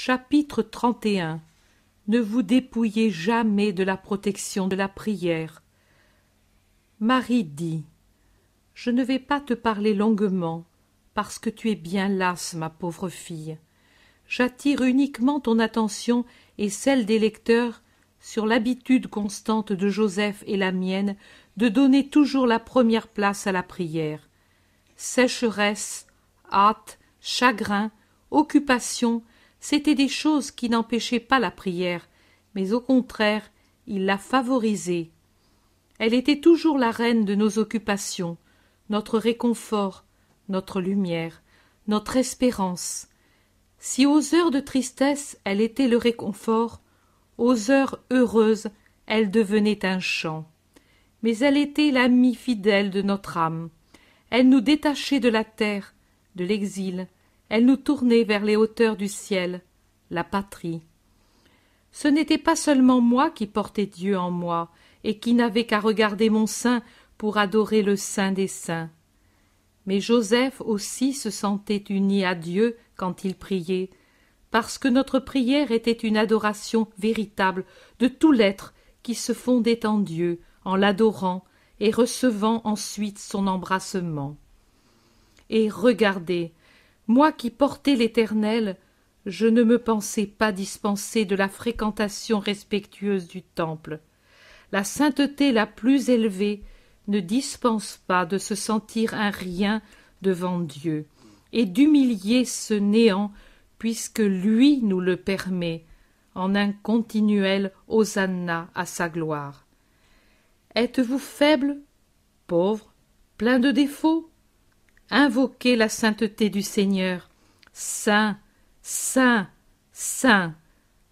Chapitre 31. Ne vous dépouillez jamais de la protection de la prière. Marie dit: Je ne vais pas te parler longuement, parce que tu es bien lasse, ma pauvre fille. J'attire uniquement ton attention et celle des lecteurs sur l'habitude constante de Joseph et la mienne de donner toujours la première place à la prière. Sécheresse, hâte, chagrin, occupation, c'étaient des choses qui n'empêchaient pas la prière, mais au contraire, il la favorisait. Elle était toujours la reine de nos occupations, notre réconfort, notre lumière, notre espérance. Si aux heures de tristesse elle était le réconfort, aux heures heureuses elle devenait un chant. Mais elle était l'amie fidèle de notre âme. Elle nous détachait de la terre, de l'exil, elle nous tournait vers les hauteurs du ciel, la patrie. Ce n'était pas seulement moi qui portais Dieu en moi, et qui n'avais qu'à regarder mon sein pour adorer le Saint des saints. Mais Joseph aussi se sentait uni à Dieu quand il priait, parce que notre prière était une adoration véritable de tout l'être qui se fondait en Dieu, en l'adorant et recevant ensuite son embrassement. Et regardez, moi qui portais l'Éternel, je ne me pensais pas dispensé de la fréquentation respectueuse du temple. La sainteté la plus élevée ne dispense pas de se sentir un rien devant Dieu et d'humilier ce néant puisque lui nous le permet en un continuel hosanna à sa gloire. Êtes-vous faible, pauvre, plein de défauts? Invoquez la sainteté du Seigneur. Saint, saint, saint.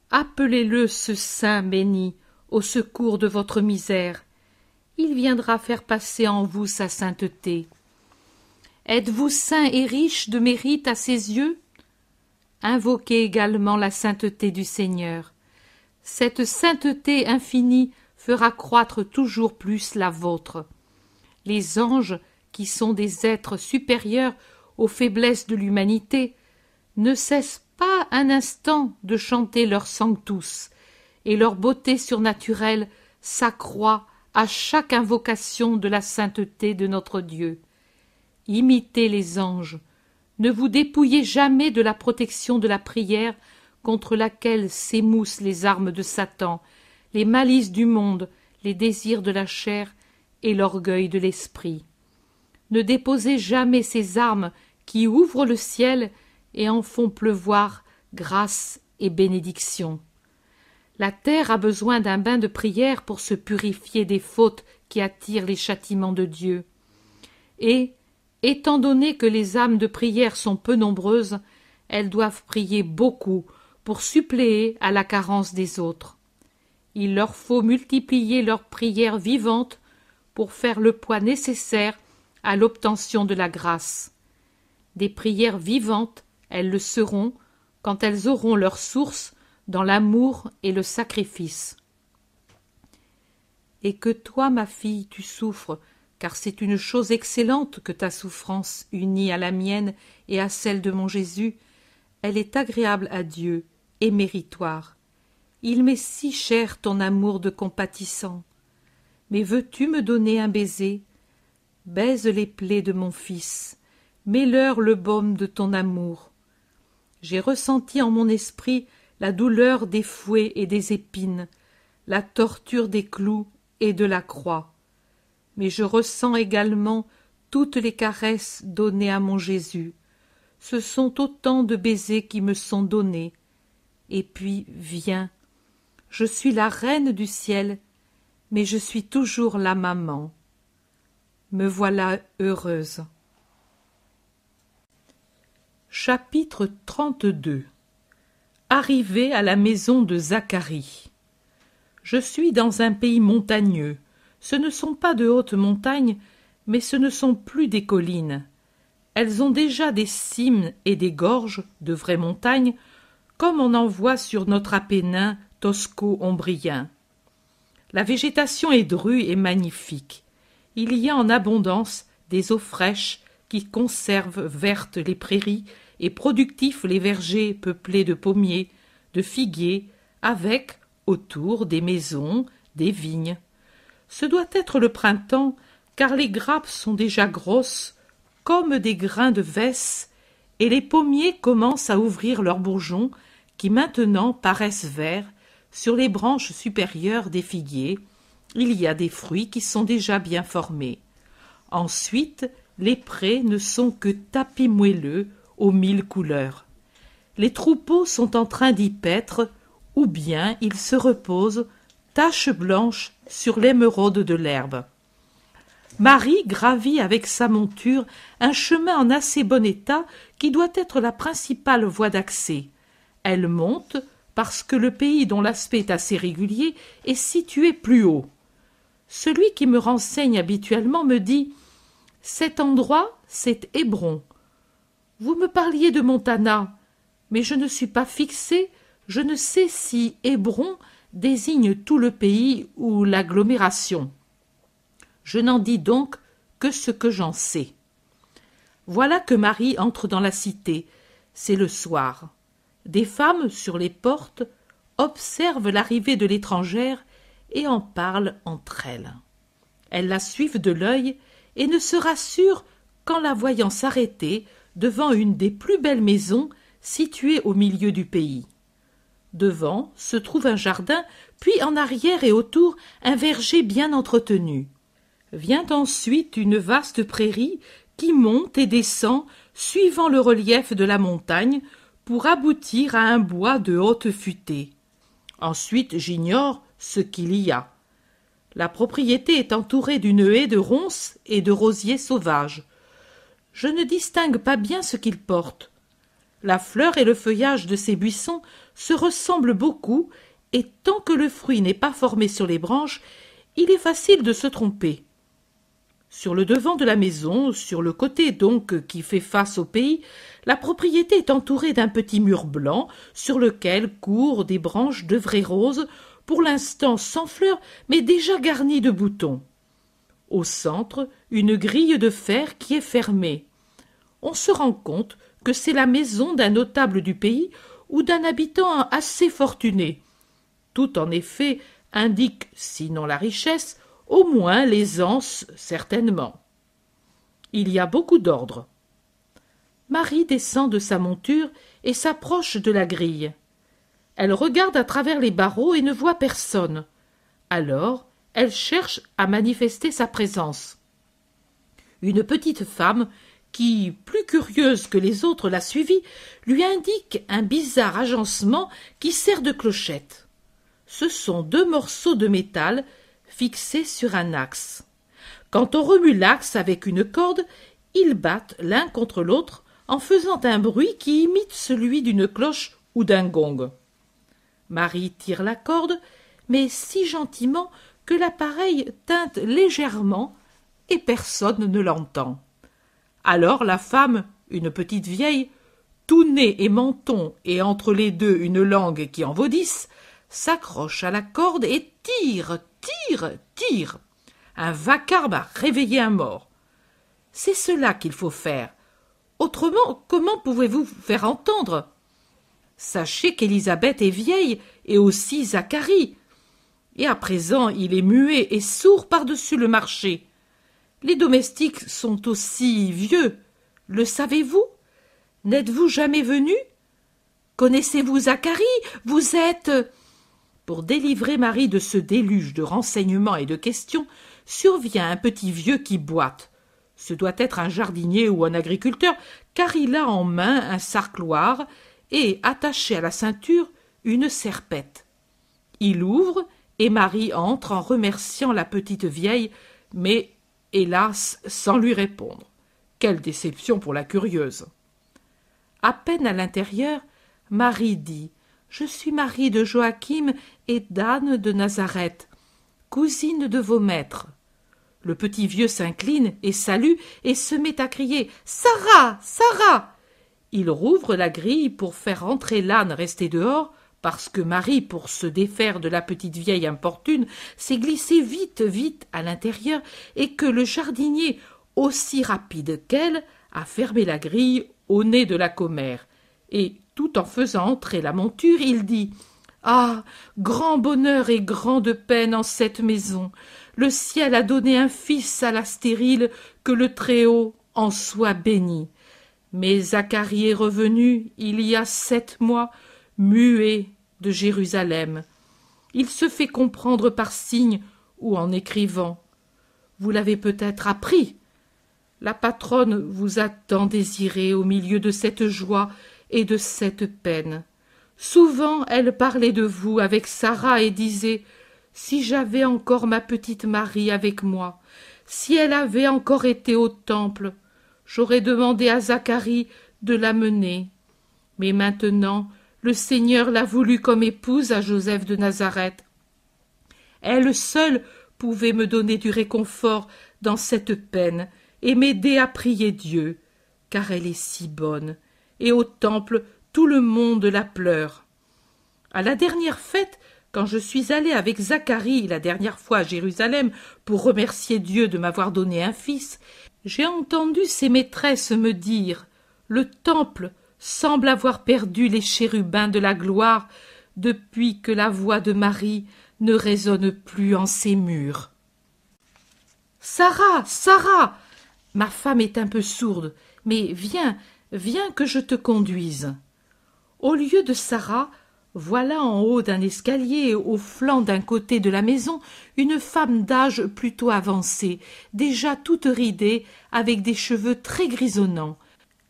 Appelez-le ce saint béni au secours de votre misère. Il viendra faire passer en vous sa sainteté. Êtes-vous saint et riche de mérite à ses yeux? Invoquez également la sainteté du Seigneur. Cette sainteté infinie fera croître toujours plus la vôtre. Les anges, qui sont des êtres supérieurs aux faiblesses de l'humanité, ne cessent pas un instant de chanter leur sanctus, et leur beauté surnaturelle s'accroît à chaque invocation de la sainteté de notre Dieu. Imitez les anges, ne vous dépouillez jamais de la protection de la prière contre laquelle s'émoussent les armes de Satan, les malices du monde, les désirs de la chair et l'orgueil de l'esprit. Ne déposez jamais ces armes qui ouvrent le ciel et en font pleuvoir grâce et bénédiction. La terre a besoin d'un bain de prière pour se purifier des fautes qui attirent les châtiments de Dieu. Et, étant donné que les âmes de prière sont peu nombreuses, elles doivent prier beaucoup pour suppléer à la carence des autres. Il leur faut multiplier leurs prières vivantes pour faire le poids nécessaire à l'obtention de la grâce. Des prières vivantes, elles le seront quand elles auront leur source dans l'amour et le sacrifice. Et que toi, ma fille, tu souffres, car c'est une chose excellente que ta souffrance unie à la mienne et à celle de mon Jésus, elle est agréable à Dieu et méritoire. Il m'est si cher ton amour de compatissant. Mais veux-tu me donner un baiser? Baise les plaies de mon fils, mets-leur le baume de ton amour. J'ai ressenti en mon esprit la douleur des fouets et des épines, la torture des clous et de la croix. Mais je ressens également toutes les caresses données à mon Jésus. Ce sont autant de baisers qui me sont donnés. Et puis viens. Je suis la reine du ciel, mais je suis toujours la maman. Me voilà heureuse. Chapitre 32. Arrivée à la maison de Zacharie. Je suis dans un pays montagneux. Ce ne sont pas de hautes montagnes, mais ce ne sont plus des collines. Elles ont déjà des cimes et des gorges, de vraies montagnes, comme on en voit sur notre Appennin tosco-ombrien. La végétation est drue et magnifique. Il y a en abondance des eaux fraîches qui conservent vertes les prairies et productifs les vergers peuplés de pommiers, de figuiers, avec, autour, des maisons, des vignes. Ce doit être le printemps, car les grappes sont déjà grosses, comme des grains de vesse, et les pommiers commencent à ouvrir leurs bourgeons, qui maintenant paraissent verts, sur les branches supérieures des figuiers. Il y a des fruits qui sont déjà bien formés. Ensuite, les prés ne sont que tapis moelleux aux 1000 couleurs. Les troupeaux sont en train d'y paître, ou bien ils se reposent, taches blanches sur l'émeraude de l'herbe. Marie gravit avec sa monture un chemin en assez bon état qui doit être la principale voie d'accès. Elle monte parce que le pays dont l'aspect est assez régulier est situé plus haut. Celui qui me renseigne habituellement me dit « Cet endroit, c'est Hébron. Vous me parliez de Montana, mais je ne suis pas fixé, je ne sais si Hébron désigne tout le pays ou l'agglomération. Je n'en dis donc que ce que j'en sais. » Voilà que Marie entre dans la cité. C'est le soir. Des femmes, sur les portes, observent l'arrivée de l'étrangère et en parlent entre elles. Elles la suivent de l'œil et ne se rassurent qu'en la voyant s'arrêter devant une des plus belles maisons situées au milieu du pays. Devant se trouve un jardin, puis en arrière et autour un verger bien entretenu. Vient ensuite une vaste prairie qui monte et descend suivant le relief de la montagne pour aboutir à un bois de haute futée. Ensuite, j'ignore ce qu'il y a. La propriété est entourée d'une haie de ronces et de rosiers sauvages. Je ne distingue pas bien ce qu'ils portent. La fleur et le feuillage de ces buissons se ressemblent beaucoup, et tant que le fruit n'est pas formé sur les branches, il est facile de se tromper. Sur le devant de la maison, sur le côté donc qui fait face au pays, la propriété est entourée d'un petit mur blanc sur lequel courent des branches de vraie rose, pour l'instant sans fleurs, mais déjà garnies de boutons. Au centre, une grille de fer qui est fermée. On se rend compte que c'est la maison d'un notable du pays ou d'un habitant assez fortuné. Tout, en effet, indique, sinon la richesse, au moins l'aisance, certainement. Il y a beaucoup d'ordre. Marie descend de sa monture et s'approche de la grille. Elle regarde à travers les barreaux et ne voit personne. Alors, elle cherche à manifester sa présence. Une petite femme, qui, plus curieuse que les autres, l'a suivie, lui indique un bizarre agencement qui sert de clochette. Ce sont 2 morceaux de métal fixés sur un axe. Quand on remue l'axe avec une corde, ils battent l'un contre l'autre en faisant un bruit qui imite celui d'une cloche ou d'un gong. Marie tire la corde, mais si gentiment que l'appareil tinte légèrement et personne ne l'entend. Alors la femme, une petite vieille, tout nez et menton et entre les deux une langue qui en vaudisse, s'accroche à la corde et tire, tire, tire. Un vacarme a réveillé un mort. C'est cela qu'il faut faire. Autrement, comment pouvez-vous vous faire entendre? Sachez qu'Élisabeth est vieille, et aussi Zacharie. Et à présent, il est muet et sourd par-dessus le marché. Les domestiques sont aussi vieux. Le savez-vous? N'êtes-vous jamais venu? Connaissez-vous Zacharie? Vous êtes... Pour délivrer Marie de ce déluge de renseignements et de questions, survient un petit vieux qui boite. Ce doit être un jardinier ou un agriculteur, car il a en main un sarcloir et, attaché à la ceinture, une serpette. Il ouvre et Marie entre en remerciant la petite vieille, mais, hélas, sans lui répondre. Quelle déception pour la curieuse! À peine à l'intérieur, Marie dit « Je suis Marie de Joachim et d'Anne de Nazareth, cousine de vos maîtres. » Le petit vieux s'incline et salue et se met à crier « Sarah! Sarah !» Il rouvre la grille pour faire entrer l'âne resté dehors, parce que Marie, pour se défaire de la petite vieille importune, s'est glissée vite, vite à l'intérieur, et que le jardinier, aussi rapide qu'elle, a fermé la grille au nez de la commère, et Tout en faisant entrer la monture, il dit « Ah, grand bonheur et grande peine en cette maison! Le ciel a donné un fils à la stérile, que le Très-Haut en soit béni. Mais Zacharie est revenu, il y a 7 mois, muet de Jérusalem. Il se fait comprendre par signes ou en écrivant. Vous l'avez peut-être appris. La patronne vous a tant désiré au milieu de cette joie et de cette peine. Souvent elle parlait de vous avec Sarah et disait « Si j'avais encore ma petite Marie avec moi, si elle avait encore été au temple, j'aurais demandé à Zacharie de l'amener. Mais maintenant, le Seigneur l'a voulu comme épouse à Joseph de Nazareth. Elle seule pouvait me donner du réconfort dans cette peine et m'aider à prier Dieu, car elle est si bonne, et au temple tout le monde la pleure. À la dernière fête, quand je suis allée avec Zacharie la dernière fois à Jérusalem pour remercier Dieu de m'avoir donné un fils, j'ai entendu ses maîtresses me dire « Le temple semble avoir perdu les chérubins de la gloire depuis que la voix de Marie ne résonne plus en ses murs. »« Sarah, Sarah ! Ma femme est un peu sourde, mais viens, viens que je te conduise. » Au lieu de Sarah, voilà en haut d'un escalier, au flanc d'un côté de la maison, une femme d'âge plutôt avancé, déjà toute ridée, avec des cheveux très grisonnants.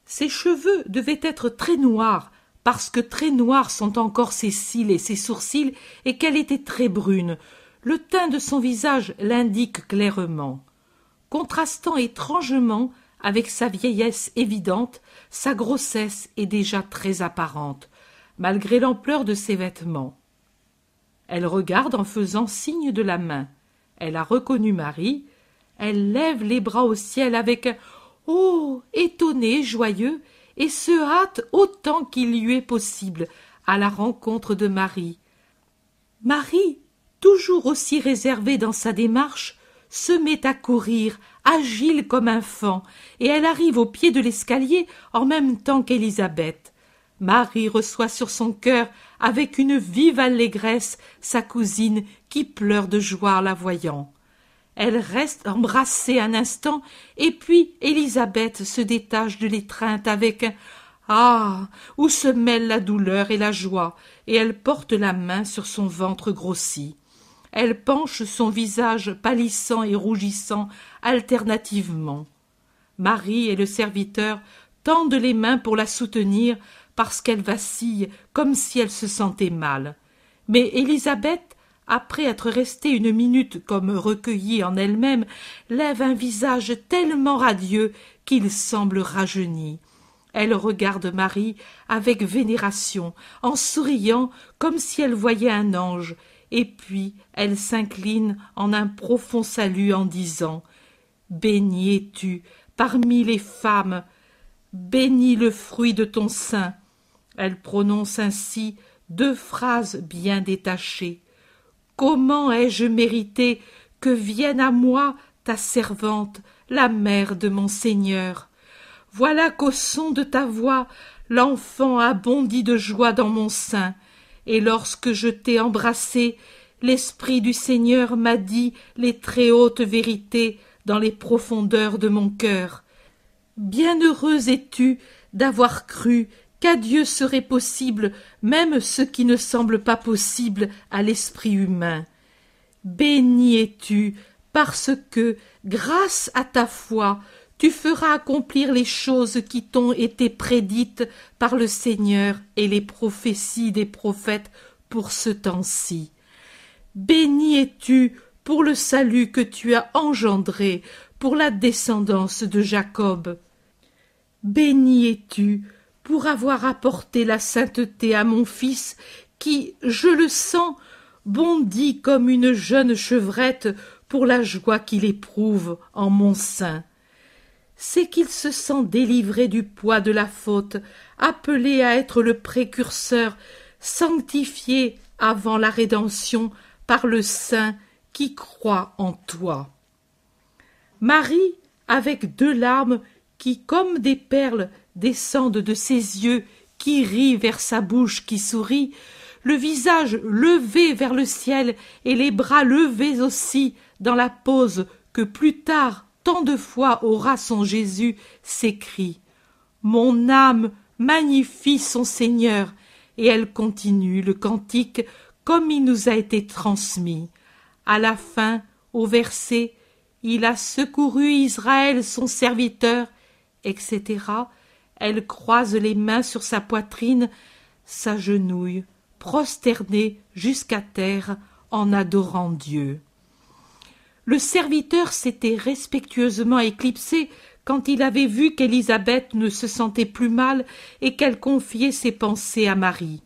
Ses cheveux devaient être très noirs, parce que très noirs sont encore ses cils et ses sourcils, et qu'elle était très brune. Le teint de son visage l'indique clairement. Contrastant étrangement avec sa vieillesse évidente, sa grossesse est déjà très apparente, malgré l'ampleur de ses vêtements. Elle regarde en faisant signe de la main. Elle a reconnu Marie. Elle lève les bras au ciel avec un « Oh !» étonné, joyeux, et se hâte autant qu'il lui est possible à la rencontre de Marie. Marie, toujours aussi réservée dans sa démarche, se met à courir, agile comme un faon, et elle arrive au pied de l'escalier en même temps qu'Élisabeth. Marie reçoit sur son cœur avec une vive allégresse sa cousine qui pleure de joie en la voyant. Elle reste embrassée un instant, et puis Élisabeth se détache de l'étreinte avec un « Ah !» où se mêlent la douleur et la joie, et elle porte la main sur son ventre grossi. Elle penche son visage pâlissant et rougissant alternativement. Marie et le serviteur tendent les mains pour la soutenir parce qu'elle vacille comme si elle se sentait mal. Mais Élisabeth, après être restée une minute comme recueillie en elle-même, lève un visage tellement radieux qu'il semble rajeuni. Elle regarde Marie avec vénération, en souriant comme si elle voyait un ange, et puis elle s'incline en un profond salut en disant « Bénie es-tu parmi les femmes, béni le fruit de ton sein. » Elle prononce ainsi 2 phrases bien détachées. « Comment ai-je mérité que vienne à moi ta servante, la mère de mon Seigneur? Voilà qu'au son de ta voix, l'enfant a bondi de joie dans mon sein, et lorsque je t'ai embrassé, l'Esprit du Seigneur m'a dit les très hautes vérités dans les profondeurs de mon cœur. Bienheureuse es-tu d'avoir cru qu'à Dieu serait possible même ce qui ne semble pas possible à l'esprit humain. Bénie es-tu parce que, grâce à ta foi, tu feras accomplir les choses qui t'ont été prédites par le Seigneur et les prophéties des prophètes pour ce temps-ci. Béni es-tu pour le salut que tu as engendré pour la descendance de Jacob. Béni es-tu pour avoir apporté la sainteté à mon fils qui, je le sens, bondit comme une jeune chevrette pour la joie qu'il éprouve en mon sein. C'est qu'il se sent délivré du poids de la faute, appelé à être le précurseur, sanctifié avant la rédemption par le Saint qui croit en toi. Marie, avec 2 larmes qui, comme des perles, descendent de ses yeux qui rit vers sa bouche qui sourit, le visage levé vers le ciel et les bras levés aussi dans la pose que plus tard tant de fois aura son Jésus, s'écrie « Mon âme magnifie son Seigneur » et elle continue le cantique comme il nous a été transmis. À la fin, au verset « Il a secouru Israël son serviteur », etc., elle croise les mains sur sa poitrine, s'agenouille, prosternée jusqu'à terre en adorant Dieu. Le serviteur s'était respectueusement éclipsé quand il avait vu qu'Élisabeth ne se sentait plus mal et qu'elle confiait ses pensées à Marie.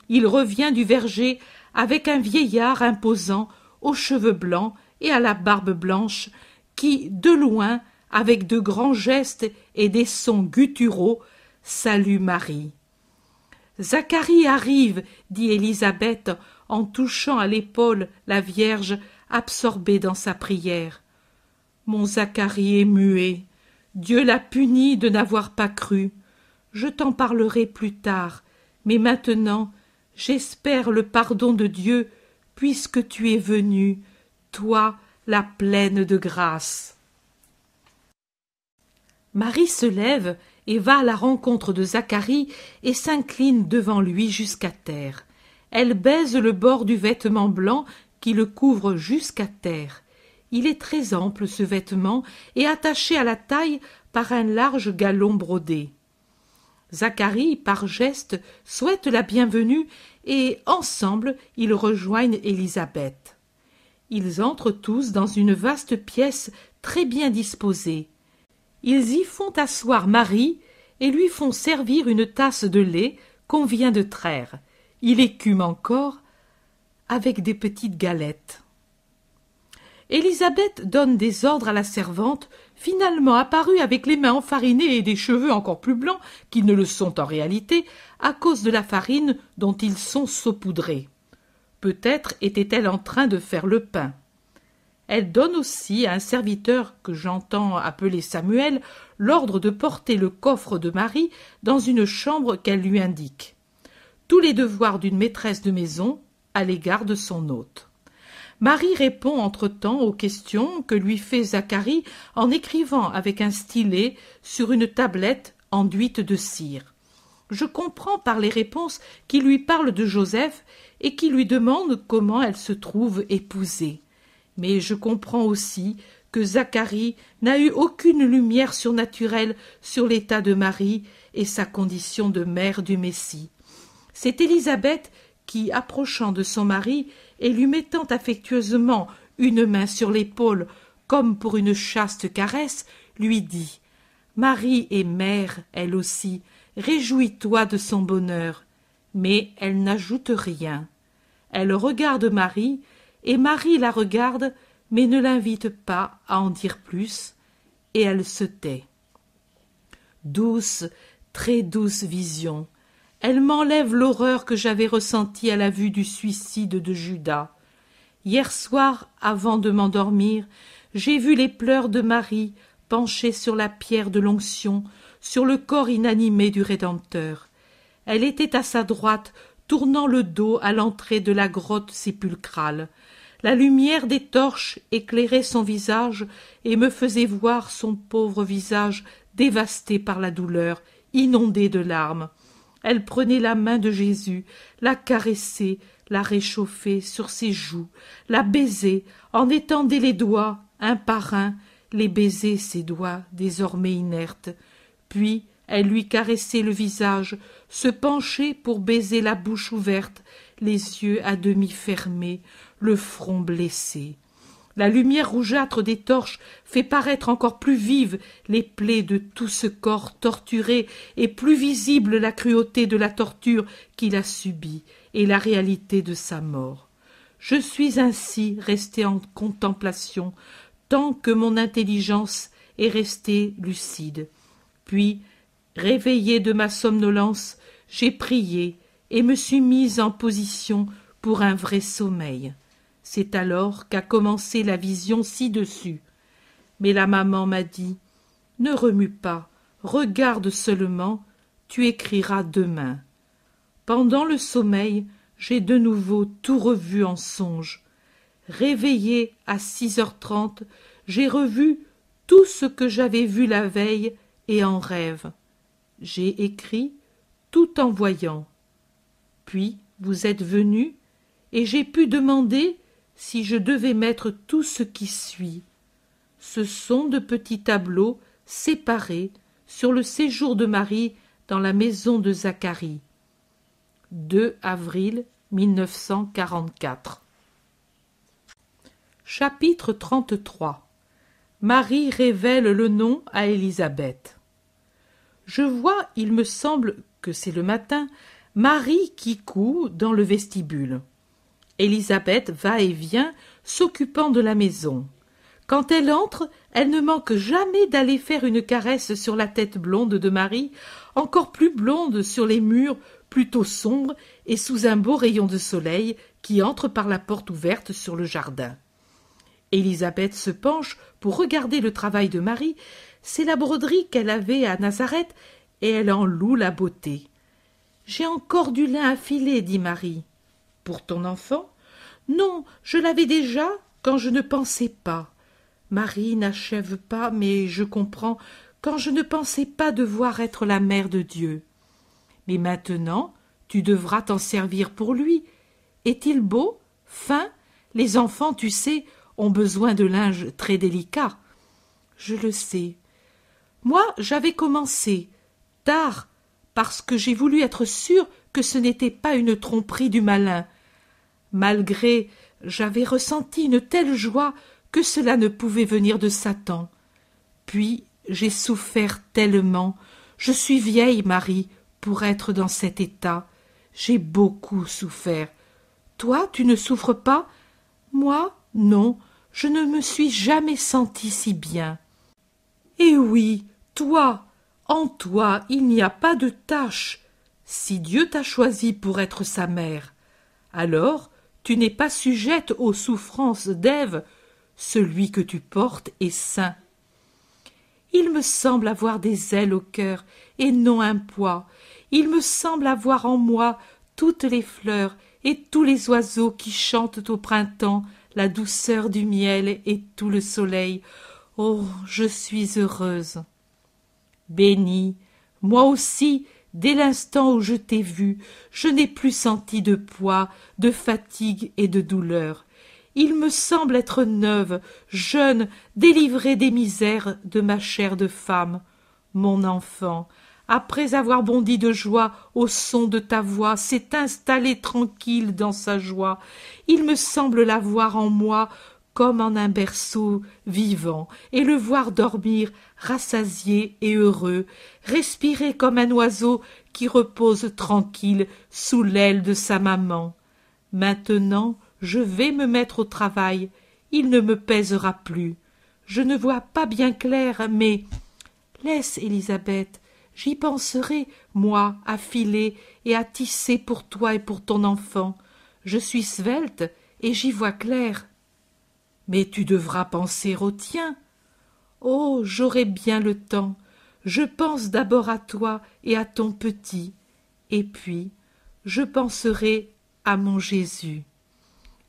Il revient du verger avec un vieillard imposant, aux cheveux blancs et à la barbe blanche, qui, de loin, avec de grands gestes et des sons gutturaux, salue Marie. « Zacharie arrive, dit Élisabeth en touchant à l'épaule la Vierge absorbée dans sa prière. Mon Zacharie est muet. Dieu l'a puni de n'avoir pas cru. Je t'en parlerai plus tard, mais maintenant j'espère le pardon de Dieu puisque tu es venue, toi la pleine de grâce. » Marie se lève et va à la rencontre de Zacharie et s'incline devant lui jusqu'à terre. Elle baise le bord du vêtement blanc qui le couvre jusqu'à terre. Il est très ample ce vêtement et attaché à la taille par un large galon brodé. Zacharie, par geste, souhaite la bienvenue et, ensemble, ils rejoignent Élisabeth. Ils entrent tous dans une vaste pièce très bien disposée. Ils y font asseoir Marie et lui font servir une tasse de lait qu'on vient de traire. Il écume encore avec des petites galettes. Élisabeth donne des ordres à la servante, finalement apparue avec les mains enfarinées et des cheveux encore plus blancs qu'ils ne le sont en réalité, à cause de la farine dont ils sont saupoudrés. Peut-être était-elle en train de faire le pain. Elle donne aussi à un serviteur que j'entends appeler Samuel l'ordre de porter le coffre de Marie dans une chambre qu'elle lui indique. Tous les devoirs d'une maîtresse de maison à l'égard de son hôte. Marie répond entre-temps aux questions que lui fait Zacharie en écrivant avec un stylet sur une tablette enduite de cire. Je comprends par les réponses qu'il lui parle de Joseph et qui lui demande comment elle se trouve épousée. Mais je comprends aussi que Zacharie n'a eu aucune lumière surnaturelle sur l'état de Marie et sa condition de mère du Messie. C'est Élisabeth qui, approchant de son mari et lui mettant affectueusement une main sur l'épaule comme pour une chaste caresse, lui dit « Marie est mère, elle aussi, réjouis-toi de son bonheur. » Mais elle n'ajoute rien. Elle regarde Marie, et Marie la regarde, mais ne l'invite pas à en dire plus, et elle se tait. Douce, très douce vision. Elle m'enlève l'horreur que j'avais ressentie à la vue du suicide de Judas. Hier soir, avant de m'endormir, j'ai vu les pleurs de Marie penchés sur la pierre de l'onction, sur le corps inanimé du Rédempteur. Elle était à sa droite, tournant le dos à l'entrée de la grotte sépulcrale. La lumière des torches éclairait son visage et me faisait voir son pauvre visage dévasté par la douleur, inondé de larmes. Elle prenait la main de Jésus, la caressait, la réchauffait sur ses joues, la baisait, en étendait les doigts, un par un, les baisait ses doigts, désormais inertes. Puis elle lui caressait le visage, se penchait pour baiser la bouche ouverte, les yeux à demi fermés, le front blessé. La lumière rougeâtre des torches fait paraître encore plus vives les plaies de tout ce corps torturé et plus visible la cruauté de la torture qu'il a subie et la réalité de sa mort. Je suis ainsi resté en contemplation tant que mon intelligence est restée lucide. Puis, réveillé de ma somnolence, j'ai prié et me suis mise en position pour un vrai sommeil. C'est alors qu'a commencé la vision ci-dessus. Mais la maman m'a dit « Ne remue pas, regarde seulement, tu écriras demain. Pendant le sommeil, j'ai de nouveau tout revu en songe. Réveillé à 6h30, j'ai revu tout ce que j'avais vu la veille et en rêve. J'ai écrit tout en voyant. Puis vous êtes venu et j'ai pu demander si je devais mettre tout ce qui suit. Ce sont de petits tableaux séparés sur le séjour de Marie dans la maison de Zacharie. 2 avril 1944. Chapitre 33. Marie révèle le nom à Élisabeth. Je vois, il me semble que c'est le matin, Marie qui coud dans le vestibule. Élisabeth va et vient, s'occupant de la maison. Quand elle entre, elle ne manque jamais d'aller faire une caresse sur la tête blonde de Marie, encore plus blonde sur les murs, plutôt sombres, et sous un beau rayon de soleil qui entre par la porte ouverte sur le jardin. Élisabeth se penche pour regarder le travail de Marie. C'est la broderie qu'elle avait à Nazareth, et elle en loue la beauté. « J'ai encore du lin à filer, dit Marie. « Pour ton enfant ? » ?»« Non, je l'avais déjà quand je ne pensais pas. » Marie n'achève pas, mais je comprends, quand je ne pensais pas devoir être la mère de Dieu. « Mais maintenant, tu devras t'en servir pour lui. Est-il beau, fin ? Les enfants, tu sais, ont besoin de linge très délicat. »« Je le sais. Moi, j'avais commencé, tard, parce que j'ai voulu être sûre que ce n'était pas une tromperie du malin. Malgré, j'avais ressenti une telle joie que cela ne pouvait venir de Satan. Puis j'ai souffert tellement. Je suis vieille, Marie, pour être dans cet état. J'ai beaucoup souffert. Toi, tu ne souffres pas ? Moi, non, je ne me suis jamais sentie si bien. Eh oui, toi, en toi, il n'y a pas de tache. Si Dieu t'a choisi pour être sa mère, alors tu n'es pas sujette aux souffrances d'Ève. Celui que tu portes est saint. Il me semble avoir des ailes au cœur et non un poids. Il me semble avoir en moi toutes les fleurs et tous les oiseaux qui chantent au printemps la douceur du miel et tout le soleil. Oh, je suis heureuse. Bénie, moi aussi, dès l'instant où je t'ai vue, je n'ai plus senti de poids, de fatigue et de douleur. Il me semble être neuve, jeune, délivrée des misères de ma chair de femme. Mon enfant, après avoir bondi de joie au son de ta voix, s'est installé tranquille dans sa joie. Il me semble la voir en moi comme en un berceau vivant, et le voir dormir rassasié et heureux, respirer comme un oiseau qui repose tranquille sous l'aile de sa maman. Maintenant, je vais me mettre au travail, il ne me pèsera plus. Je ne vois pas bien clair, mais laisse, Élisabeth, j'y penserai, moi, à filer et à tisser pour toi et pour ton enfant. Je suis svelte et j'y vois clair. Mais tu devras penser au tien. Oh, j'aurai bien le temps. Je pense d'abord à toi et à ton petit, et puis je penserai à mon Jésus.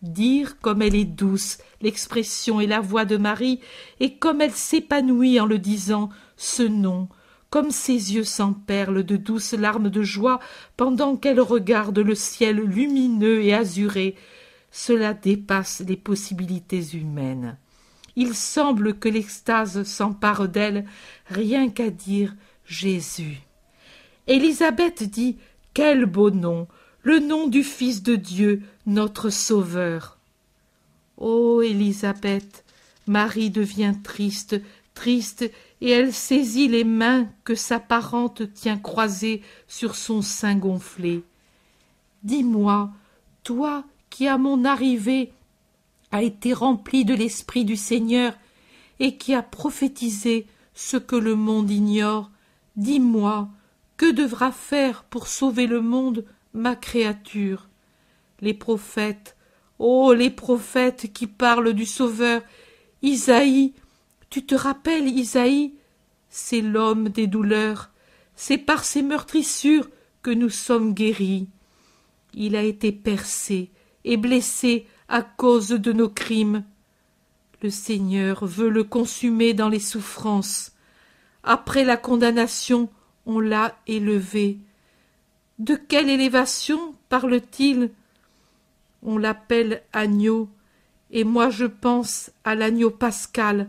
Dire comme elle est douce, l'expression et la voix de Marie, et comme elle s'épanouit en le disant, ce nom, comme ses yeux s'emperlent de douces larmes de joie pendant qu'elle regarde le ciel lumineux et azuré, cela dépasse les possibilités humaines. Il semble que l'extase s'empare d'elle, rien qu'à dire Jésus. Élisabeth dit « Quel beau nom ! Le nom du Fils de Dieu, notre Sauveur. » Ô Élisabeth, Marie devient triste, triste, et elle saisit les mains que sa parente tient croisées sur son sein gonflé. « Dis-moi, toi qui à mon arrivée a été rempli de l'Esprit du Seigneur et qui a prophétisé ce que le monde ignore, dis-moi, que devra faire pour sauver le monde ma créature? Les prophètes, oh les prophètes qui parlent du Sauveur, Isaïe, tu te rappelles Isaïe? C'est l'homme des douleurs, C'est par ces meurtrissures que nous sommes guéris. Il a été percé et blessé à cause de nos crimes. Le Seigneur veut le consumer dans les souffrances. Après la condamnation, on l'a élevé. De quelle élévation parle-t-il? On l'appelle agneau, et moi je pense à l'agneau pascal,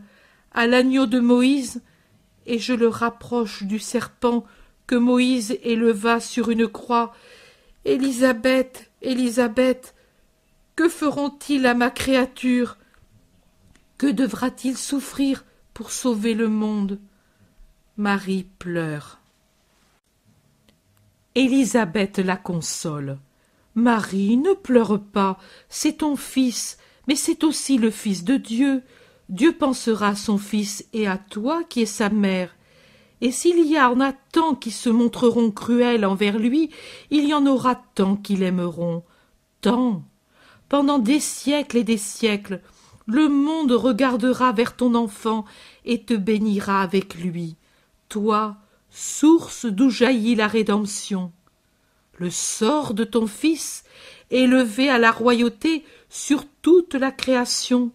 à l'agneau de Moïse, et je le rapproche du serpent que Moïse éleva sur une croix. Élisabeth, Élisabeth, que feront-ils à ma créature? Que devra-t-il souffrir pour sauver le monde? Marie pleure. Élisabeth la console. Marie, ne pleure pas, c'est ton fils, mais c'est aussi le fils de Dieu. Dieu pensera à son fils et à toi qui es sa mère. Et s'il y en a tant qui se montreront cruels envers lui, il y en aura tant qui l'aimeront. Tant. Pendant des siècles et des siècles, le monde regardera vers ton enfant et te bénira avec lui. Toi, source d'où jaillit la rédemption. Le sort de ton fils, élevé à la royauté sur toute la création.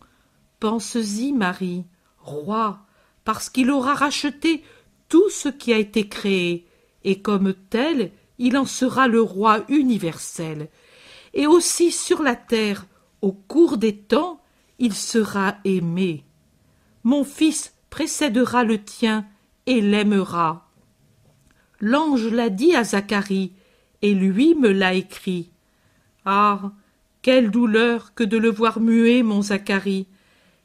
Pense-y, Marie, roi, parce qu'il aura racheté tout ce qui a été créé, et comme tel, il en sera le roi universel. Et aussi sur la terre, au cours des temps, il sera aimé. Mon fils précédera le tien et l'aimera. L'ange l'a dit à Zacharie, et lui me l'a écrit. Ah, quelle douleur que de le voir muet, mon Zacharie!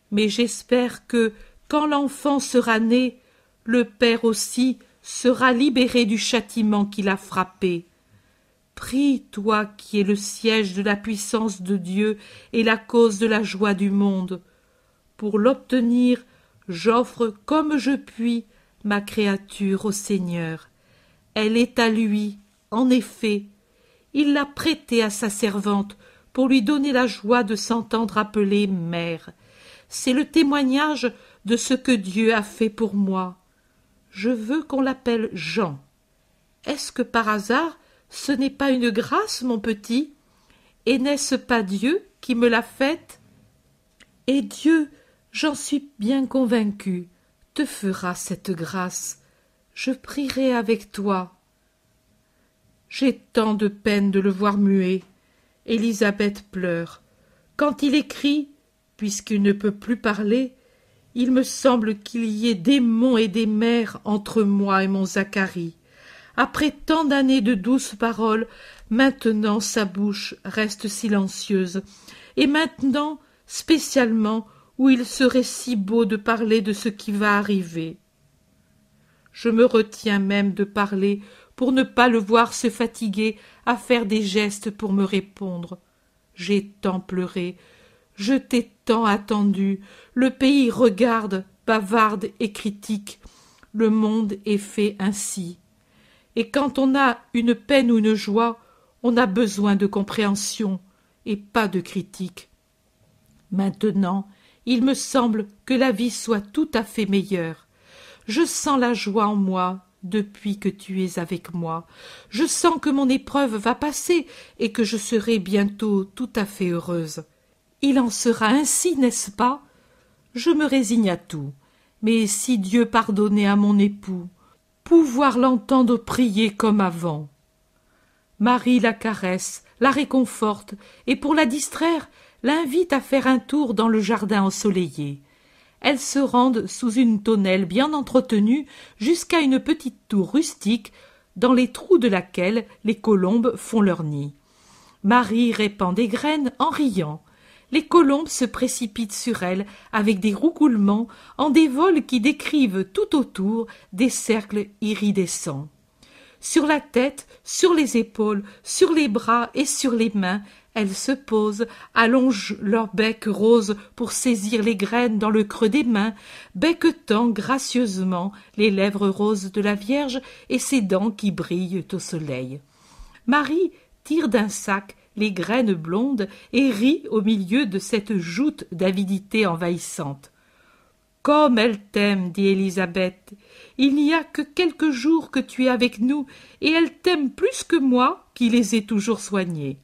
Mais j'espère que, quand l'enfant sera né, le père aussi sera libéré du châtiment qui l'a frappé. Prie, toi qui es le siège de la puissance de Dieu et la cause de la joie du monde. Pour l'obtenir, j'offre comme je puis ma créature au Seigneur. Elle est à lui, en effet. Il l'a prêtée à sa servante pour lui donner la joie de s'entendre appeler mère. C'est le témoignage de ce que Dieu a fait pour moi. Je veux qu'on l'appelle Jean. Est-ce que par hasard ce n'est pas une grâce, mon petit? Et n'est-ce pas Dieu qui me l'a faite? Et Dieu, j'en suis bien convaincue, te fera cette grâce. Je prierai avec toi. J'ai tant de peine de le voir muet. Élisabeth pleure. Quand il écrit, puisqu'il ne peut plus parler, il me semble qu'il y ait des monts et des mers entre moi et mon Zacharie. Après tant d'années de douces paroles, maintenant sa bouche reste silencieuse, et maintenant, spécialement, où il serait si beau de parler de ce qui va arriver. Je me retiens même de parler pour ne pas le voir se fatiguer à faire des gestes pour me répondre. J'ai tant pleuré, je t'ai tant attendu, le pays regarde, bavarde et critique, le monde est fait ainsi. Et quand on a une peine ou une joie, on a besoin de compréhension et pas de critique. Maintenant, il me semble que la vie soit tout à fait meilleure. Je sens la joie en moi depuis que tu es avec moi. Je sens que mon épreuve va passer et que je serai bientôt tout à fait heureuse. Il en sera ainsi, n'est-ce pas? Je me résigne à tout. Mais si Dieu pardonnait à mon époux, pouvoir l'entendre prier comme avant. Marie la caresse, la réconforte, et pour la distraire, l'invite à faire un tour dans le jardin ensoleillé. Elles se rendent sous une tonnelle bien entretenue jusqu'à une petite tour rustique dans les trous de laquelle les colombes font leur nid. Marie répand des graines en riant. Les colombes se précipitent sur elle avec des roucoulements en des vols qui décrivent tout autour des cercles iridescents. Sur la tête, sur les épaules, sur les bras et sur les mains, elles se posent, allongent leur bec rose pour saisir les graines dans le creux des mains, becquetant gracieusement les lèvres roses de la Vierge et ses dents qui brillent au soleil. Marie tire d'un sac les graines blondes et rit au milieu de cette joute d'avidité envahissante. Comme elle t'aime, dit Élisabeth. Il n'y a que quelques jours que tu es avec nous, et elle t'aime plus que moi, qui les ai toujours soignés.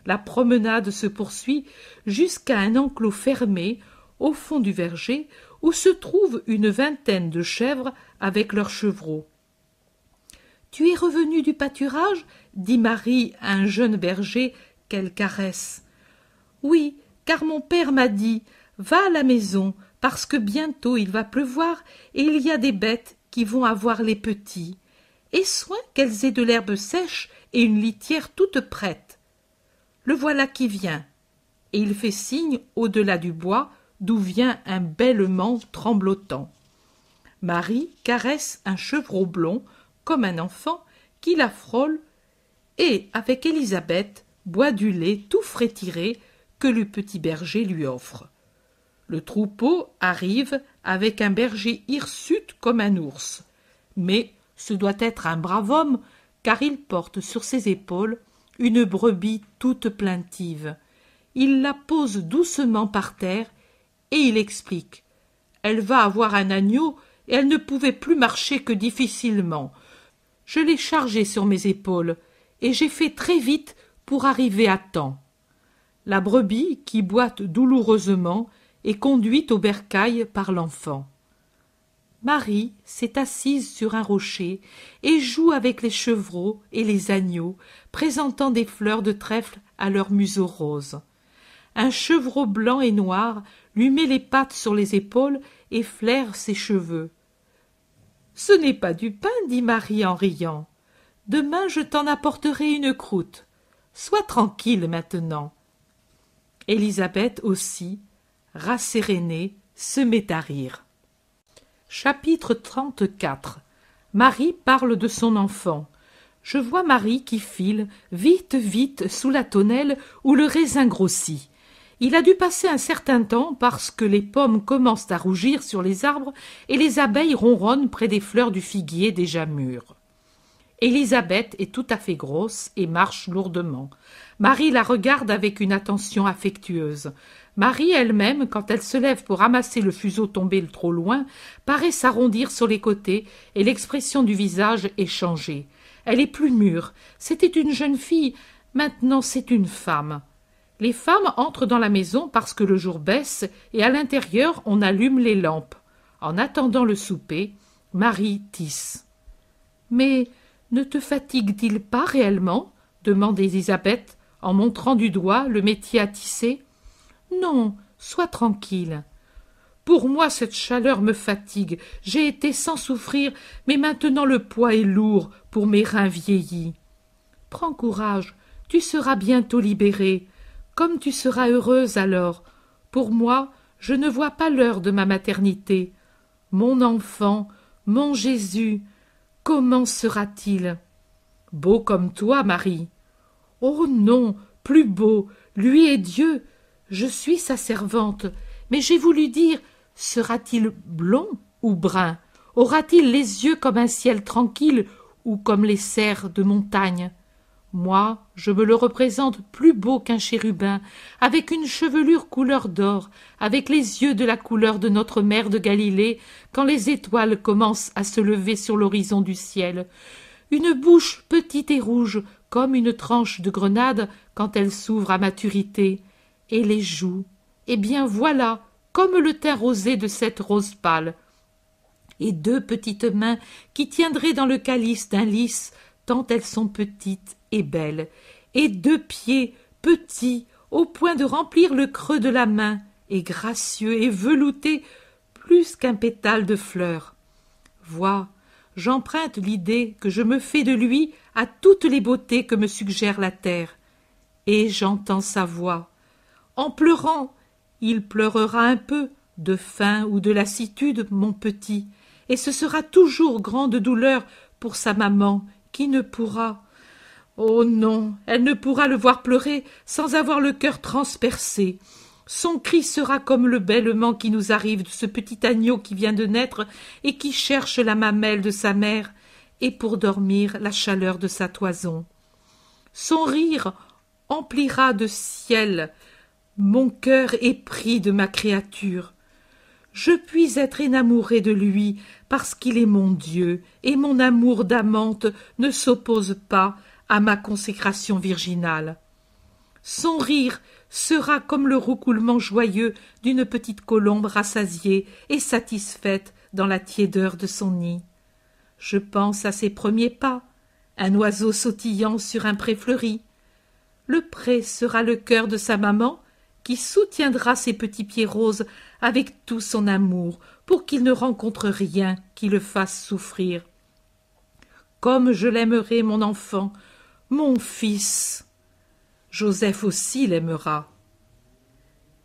La promenade se poursuit jusqu'à un enclos fermé, au fond du verger, où se trouvent une vingtaine de chèvres avec leurs chevreaux. « Tu es revenu du pâturage ?» dit Marie à un jeune berger qu'elle caresse. « Oui, car mon père m'a dit « Va à la maison, parce que bientôt il va pleuvoir et il y a des bêtes qui vont avoir les petits. Aie soin qu'elles aient de l'herbe sèche et une litière toute prête. Le voilà qui vient. » Et il fait signe au-delà du bois, d'où vient un bêlement tremblotant. Marie caresse un chevreau blond, comme un enfant, qui la frôle, et, avec Élisabeth, boit du lait tout frais tiré que le petit berger lui offre. Le troupeau arrive avec un berger hirsute comme un ours. Mais ce doit être un brave homme, car il porte sur ses épaules une brebis toute plaintive. Il la pose doucement par terre et il explique. Elle va avoir un agneau et elle ne pouvait plus marcher que difficilement. Je l'ai chargée sur mes épaules et j'ai fait très vite pour arriver à temps. La brebis, qui boite douloureusement, est conduite au bercail par l'enfant. Marie s'est assise sur un rocher et joue avec les chevreaux et les agneaux, présentant des fleurs de trèfle à leur museau rose. Un chevreau blanc et noir lui met les pattes sur les épaules et flaire ses cheveux. « Ce n'est pas du pain, dit Marie en riant. Demain je t'en apporterai une croûte. Sois tranquille maintenant. » Élisabeth aussi, rassérénée, se met à rire. Chapitre 34. Marie parle de son enfant. Je vois Marie qui file, vite, vite, sous la tonnelle où le raisin grossit. Il a dû passer un certain temps parce que les pommes commencent à rougir sur les arbres et les abeilles ronronnent près des fleurs du figuier déjà mûres. Élisabeth est tout à fait grosse et marche lourdement. Marie la regarde avec une attention affectueuse. Marie elle-même, quand elle se lève pour ramasser le fuseau tombé trop loin, paraît s'arrondir sur les côtés et l'expression du visage est changée. Elle est plus mûre. C'était une jeune fille, maintenant c'est une femme. Les femmes entrent dans la maison parce que le jour baisse et à l'intérieur on allume les lampes. En attendant le souper, Marie tisse. « Mais ne te fatigue-t-il pas réellement ?» demande Élisabeth en montrant du doigt le métier à tisser. « Non, sois tranquille. »« Pour moi cette chaleur me fatigue. J'ai été sans souffrir, mais maintenant le poids est lourd pour mes reins vieillis. »« Prends courage, tu seras bientôt libérée. Comme tu seras heureuse alors. Pour moi, je ne vois pas l'heure de ma maternité. Mon enfant, mon Jésus, comment sera-t-il ? Beau comme toi, Marie. Oh non, plus beau, lui est Dieu. Je suis sa servante, mais j'ai voulu dire, sera-t-il blond ou brun? Aura-t-il les yeux comme un ciel tranquille ou comme les cerfs de montagne? Moi, je me le représente plus beau qu'un chérubin, avec une chevelure couleur d'or, avec les yeux de la couleur de notre mère de Galilée, quand les étoiles commencent à se lever sur l'horizon du ciel, une bouche petite et rouge, comme une tranche de grenade quand elle s'ouvre à maturité, et les joues, eh bien voilà, comme le teint rosé de cette rose pâle, et deux petites mains qui tiendraient dans le calice d'un lys, tant elles sont petites et belles, et deux pieds petits au point de remplir le creux de la main, et gracieux et veloutés plus qu'un pétale de fleur. Vois, j'emprunte l'idée que je me fais de lui à toutes les beautés que me suggère la terre, et j'entends sa voix. En pleurant, il pleurera un peu, de faim ou de lassitude, mon petit, et ce sera toujours grande douleur pour sa maman, qui ne pourra... Oh non, elle ne pourra le voir pleurer sans avoir le cœur transpercé. Son cri sera comme le bêlement qui nous arrive de ce petit agneau qui vient de naître et qui cherche la mamelle de sa mère et pour dormir la chaleur de sa toison. Son rire emplira de ciel mon cœur épris de ma créature. Je puis être enamourée de lui parce qu'il est mon Dieu, et mon amour d'amante ne s'oppose pas à ma consécration virginale. Son rire sera comme le roucoulement joyeux d'une petite colombe rassasiée et satisfaite dans la tiédeur de son nid. Je pense à ses premiers pas, un oiseau sautillant sur un pré fleuri. Le pré sera le cœur de sa maman, qui soutiendra ses petits pieds roses avec tout son amour pour qu'il ne rencontre rien qui le fasse souffrir. Comme je l'aimerai, mon enfant, mon fils. Joseph aussi l'aimera.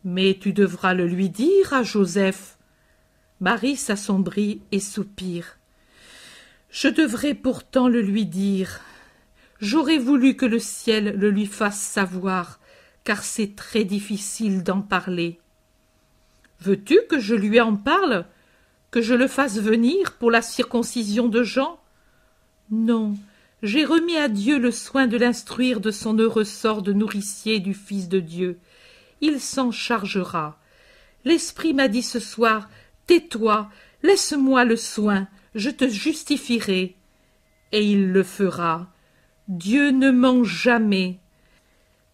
Mais tu devras le lui dire à Joseph. Marie s'assombrit et soupire. Je devrais pourtant le lui dire. J'aurais voulu que le ciel le lui fasse savoir, car c'est très difficile d'en parler. Veux-tu que je lui en parle? Que je le fasse venir pour la circoncision de Jean? Non, j'ai remis à Dieu le soin de l'instruire de son heureux sort de nourricier du Fils de Dieu. Il s'en chargera. L'Esprit m'a dit ce soir, tais-toi, laisse-moi le soin, je te justifierai. Et il le fera. Dieu ne ment jamais.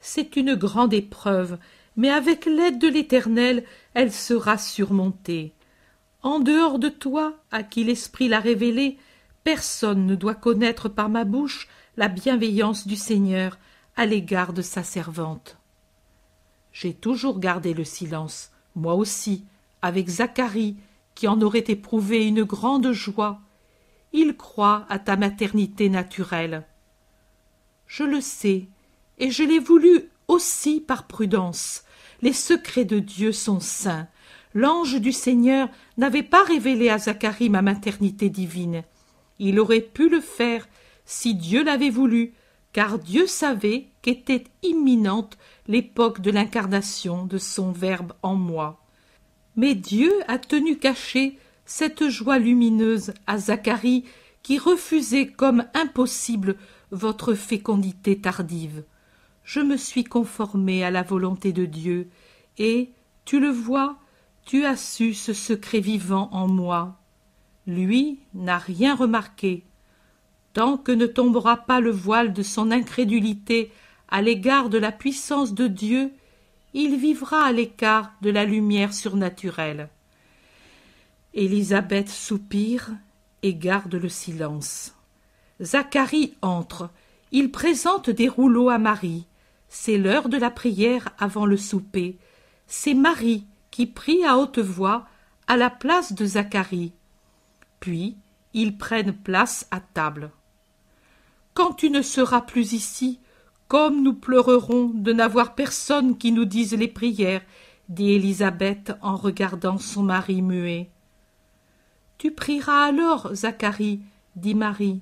C'est une grande épreuve, mais avec l'aide de l'Éternel, elle sera surmontée. En dehors de toi, à qui l'Esprit l'a révélé, personne ne doit connaître par ma bouche la bienveillance du Seigneur à l'égard de sa servante. J'ai toujours gardé le silence, moi aussi, avec Zacharie, qui en aurait éprouvé une grande joie. Il croit à ta maternité naturelle. Je le sais, et je l'ai voulu aussi par prudence. Les secrets de Dieu sont saints. L'ange du Seigneur n'avait pas révélé à Zacharie ma maternité divine. Il aurait pu le faire si Dieu l'avait voulu, car Dieu savait qu'était imminente l'époque de l'incarnation de son Verbe en moi. Mais Dieu a tenu cachée cette joie lumineuse à Zacharie qui refusait comme impossible votre fécondité tardive. Je me suis conformée à la volonté de Dieu, et, tu le vois, tu as su ce secret vivant en moi. Lui n'a rien remarqué. Tant que ne tombera pas le voile de son incrédulité à l'égard de la puissance de Dieu, il vivra à l'écart de la lumière surnaturelle. Élisabeth soupire et garde le silence. Zacharie entre. Il présente des rouleaux à Marie. C'est l'heure de la prière avant le souper. C'est Marie qui prie à haute voix à la place de Zacharie. Puis, ils prennent place à table. « Quand tu ne seras plus ici, comme nous pleurerons de n'avoir personne qui nous dise les prières, dit Élisabeth en regardant son mari muet. « Tu prieras alors, Zacharie, dit Marie.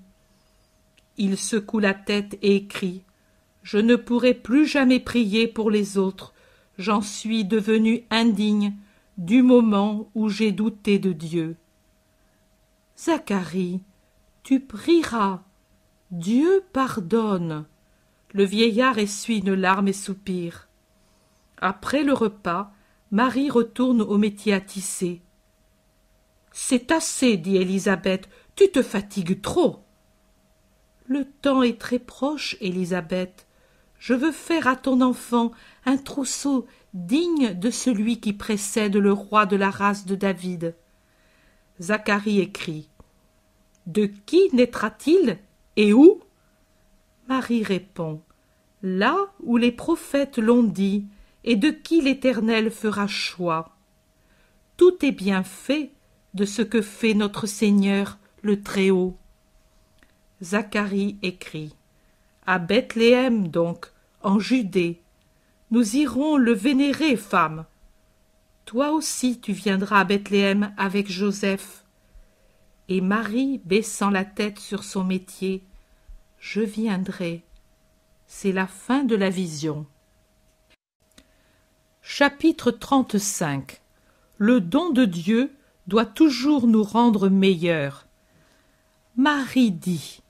Il secoue la tête et écrit « Je ne pourrai plus jamais prier pour les autres, j'en suis devenu indigne du moment où j'ai douté de Dieu. » Zacharie, tu prieras. Dieu pardonne. Le vieillard essuie une larme et soupire. Après le repas, Marie retourne au métier à tisser. « C'est assez, dit Élisabeth, tu te fatigues trop. »« Le temps est très proche, Élisabeth. Je veux faire à ton enfant un trousseau digne de celui qui précède le roi de la race de David. » Zacharie écrit. « De qui naîtra-t-il et où ?» Marie répond. « Là où les prophètes l'ont dit, et de qui l'Éternel fera choix. Tout est bien fait de ce que fait notre Seigneur le Très-Haut. » Zacharie écrit. « À Bethléem donc, en Judée. Nous irons le vénérer, femme. Toi aussi tu viendras à Bethléem avec Joseph. » Et Marie, baissant la tête sur son métier, « Je viendrai. » C'est la fin de la vision. Chapitre 35. Le don de Dieu doit toujours nous rendre meilleurs. Marie dit,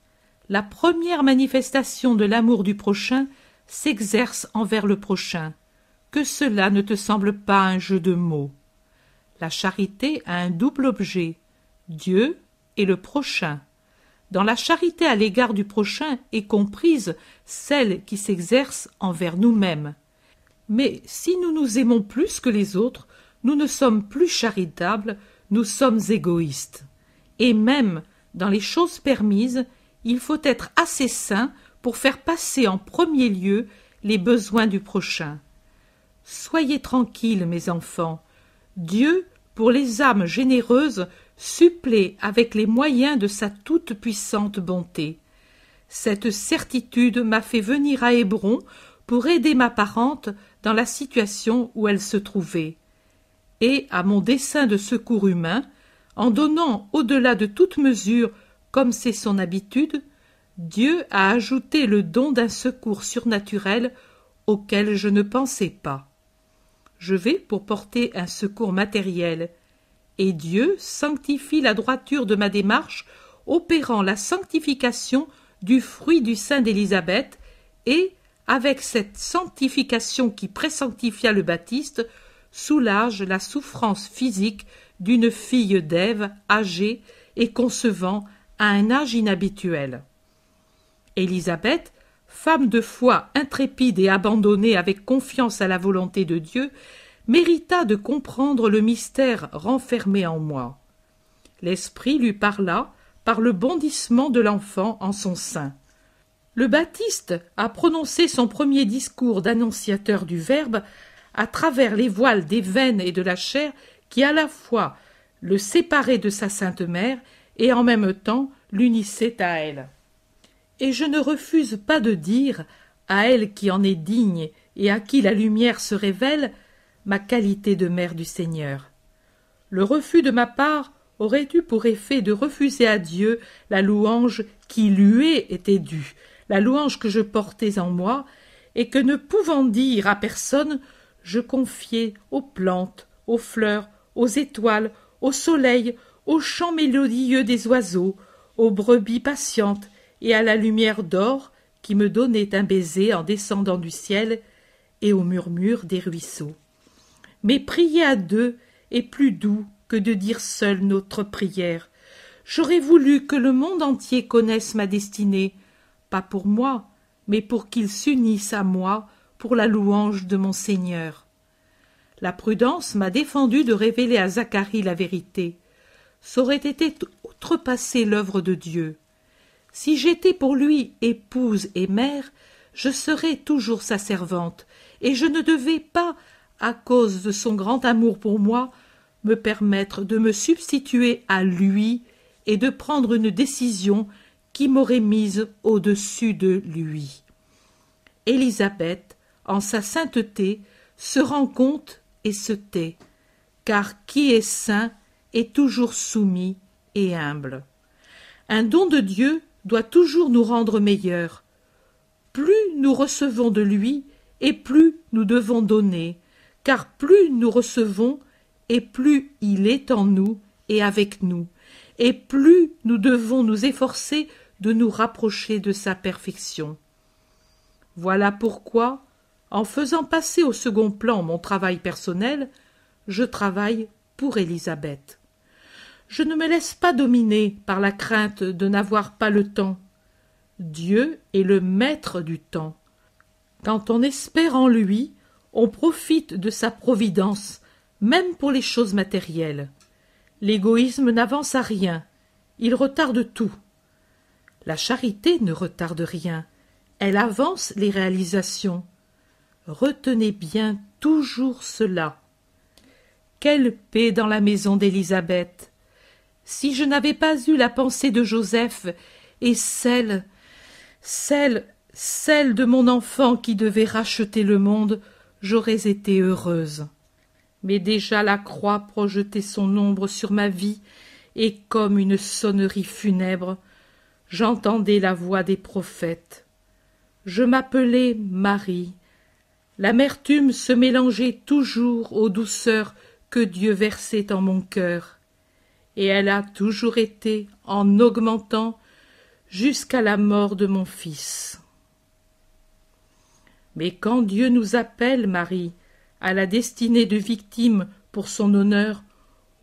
la première manifestation de l'amour du prochain s'exerce envers le prochain. Que cela ne te semble pas un jeu de mots. La charité a un double objet, Dieu et le prochain. Dans la charité à l'égard du prochain est comprise celle qui s'exerce envers nous-mêmes. Mais si nous nous aimons plus que les autres, nous ne sommes plus charitables, nous sommes égoïstes. Et même dans les choses permises, il faut être assez saint pour faire passer en premier lieu les besoins du prochain. Soyez tranquilles, mes enfants. Dieu, pour les âmes généreuses, supplée avec les moyens de sa toute-puissante bonté. Cette certitude m'a fait venir à Hébron pour aider ma parente dans la situation où elle se trouvait. Et à mon dessein de secours humain, en donnant au-delà de toute mesure, comme c'est son habitude, Dieu a ajouté le don d'un secours surnaturel auquel je ne pensais pas. Je vais pour porter un secours matériel, et Dieu sanctifie la droiture de ma démarche, opérant la sanctification du fruit du sein d'Élisabeth, et, avec cette sanctification qui présanctifia le Baptiste, soulage la souffrance physique d'une fille d'Ève âgée et concevant à un âge inhabituel. Élisabeth, femme de foi intrépide et abandonnée avec confiance à la volonté de Dieu, mérita de comprendre le mystère renfermé en moi. L'Esprit lui parla par le bondissement de l'enfant en son sein. Le Baptiste a prononcé son premier discours d'annonciateur du Verbe à travers les voiles des veines et de la chair qui à la fois le séparaient de sa sainte mère et en même temps l'unissaient à elle. Et je ne refuse pas de dire, à elle qui en est digne et à qui la lumière se révèle, ma qualité de mère du Seigneur. Le refus de ma part aurait eu pour effet de refuser à Dieu la louange qui lui était due, la louange que je portais en moi, et que ne pouvant dire à personne, je confiais aux plantes, aux fleurs, aux étoiles, au soleil, aux chants mélodieux des oiseaux, aux brebis patientes et à la lumière d'or qui me donnait un baiser en descendant du ciel et au murmure des ruisseaux. Mais prier à deux est plus doux que de dire seul notre prière. J'aurais voulu que le monde entier connaisse ma destinée, pas pour moi, mais pour qu'il s'unisse à moi pour la louange de mon Seigneur. La prudence m'a défendu de révéler à Zacharie la vérité. C'aurait été outrepasser l'œuvre de Dieu. Si j'étais pour lui épouse et mère, je serais toujours sa servante, et je ne devais pas, à cause de son grand amour pour moi, me permettre de me substituer à lui et de prendre une décision qui m'aurait mise au-dessus de lui. Élisabeth, en sa sainteté, se rend compte et se tait, car qui est saint est toujours soumis et humble. Un don de Dieu doit toujours nous rendre meilleurs. Plus nous recevons de lui, et plus nous devons donner, car plus nous recevons, et plus il est en nous et avec nous, et plus nous devons nous efforcer de nous rapprocher de sa perfection. Voilà pourquoi, en faisant passer au second plan mon travail personnel, je travaille pour Élisabeth. Je ne me laisse pas dominer par la crainte de n'avoir pas le temps. Dieu est le maître du temps. Quand on espère en lui, on profite de sa providence, même pour les choses matérielles. L'égoïsme n'avance à rien, il retarde tout. La charité ne retarde rien, elle avance les réalisations. Retenez bien toujours cela. Quelle paix dans la maison d'Élisabeth! Si je n'avais pas eu la pensée de Joseph et celle de mon enfant qui devait racheter le monde, j'aurais été heureuse. Mais déjà la croix projetait son ombre sur ma vie, et comme une sonnerie funèbre, j'entendais la voix des prophètes. Je m'appelais Marie. L'amertume se mélangeait toujours aux douceurs que Dieu versait en mon cœur. Et elle a toujours été en augmentant jusqu'à la mort de mon fils. Mais quand Dieu nous appelle, Marie, à la destinée de victime pour son honneur,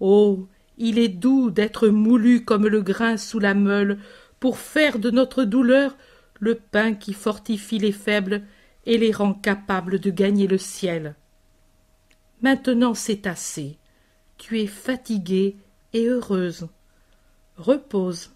Oh, il est doux d'être moulu comme le grain sous la meule, pour faire de notre douleur le pain qui fortifie les faibles et les rend capables de gagner le ciel. Maintenant c'est assez. Tu es fatiguée et heureuse. Repose